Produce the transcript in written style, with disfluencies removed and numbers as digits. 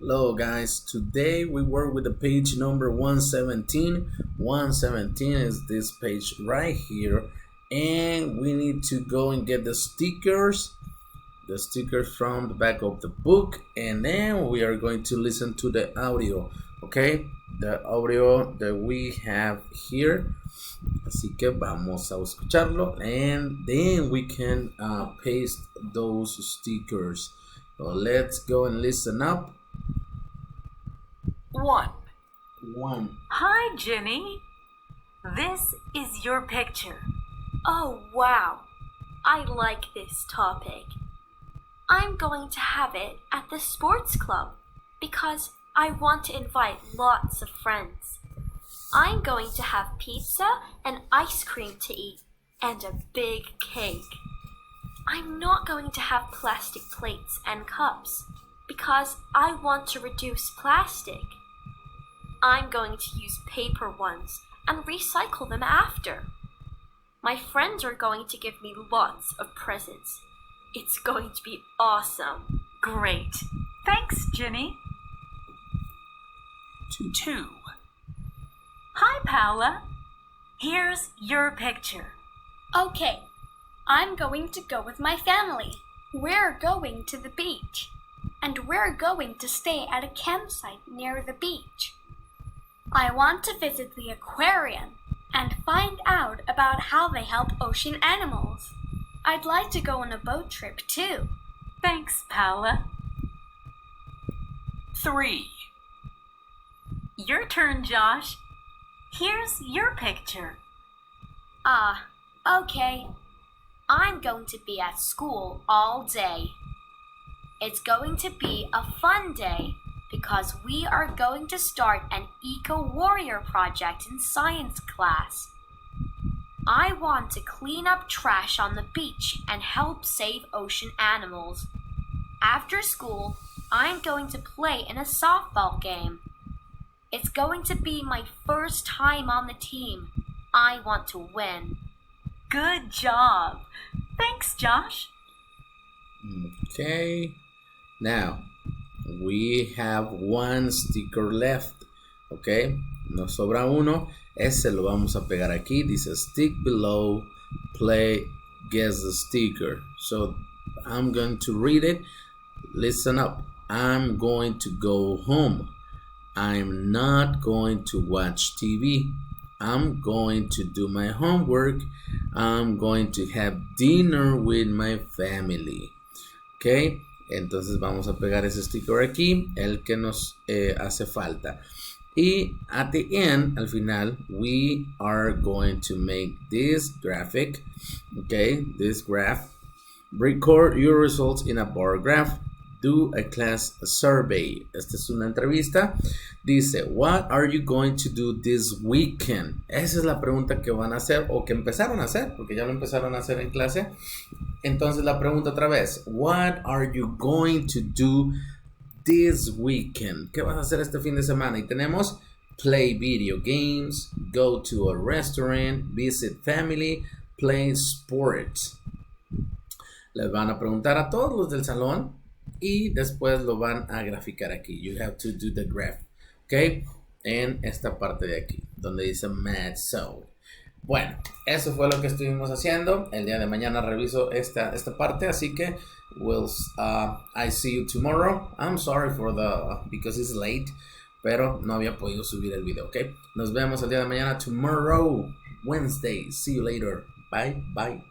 Hello guys, today we work with the page number 117. 117 is this page right here, and we need to go and get the stickers from the back of the book, and then we are going to listen to the audio, okay? The audio that we have here. Así que vamos a escucharlo, and then we can paste those stickers. So let's go and listen up. 1. Hi, Jenny. This is your picture. Oh, wow. I like this topic. I'm going to have it at the sports club because I want to invite lots of friends. I'm going to have pizza and ice cream to eat and a big cake. I'm not going to have plastic plates and cups because I want to reduce plastic. I'm going to use paper ones and recycle them after. My friends are going to give me lots of presents. It's going to be awesome. Great. Thanks, Jenny. 2. Hi, Paula. Here's your picture. Okay, I'm going to go with my family. We're going to the beach, and we're going to stay at a campsite near the beach. I want to visit the aquarium and find out about how they help ocean animals. I'd like to go on a boat trip too. Thanks, Paula. 3. Your turn, Josh. Here's your picture. Okay. I'm going to be at school all day. It's going to be a fun day because we are going to start an eco-warrior project in science class. I want to clean up trash on the beach and help save ocean animals. After school, I'm going to play in a softball game. It's going to be my first time on the team. I want to win. Good job. Thanks, Josh. Okay. Now, we have one sticker left. Okay. Nos sobra uno. Ese lo vamos a pegar aquí. Dice stick below, play, guess the sticker. So, I'm going to read it. Listen up. I'm going to go home. I'm not going to watch TV. I'm going to do my homework. I'm going to have dinner with my family. Ok, entonces vamos a pegar ese sticker aquí, el que nos hace falta. Y at the end, al final, we are going to make this graphic. Okay, this graph. Record your results in a bar graph. Do a class survey. Esta es una entrevista. Dice, what are you going to do this weekend? Esa es la pregunta que van a hacer o que empezaron a hacer, porque ya lo empezaron a hacer en clase. Entonces la pregunta otra vez, what are you going to do this weekend? ¿Qué vas a hacer este fin de semana? Y tenemos play video games, go to a restaurant, visit family, play sports. Les van a preguntar a todos los del salón y después lo van a graficar aquí. You have to do the graph. Ok, en esta parte de aquí, donde dice Math Zone. Bueno, eso fue lo que estuvimos haciendo. El día de mañana reviso esta parte, así que I see you tomorrow. I'm sorry because it's late, pero no había podido subir el video, ok. Nos vemos el día de mañana, tomorrow, Wednesday. See you later. Bye, bye.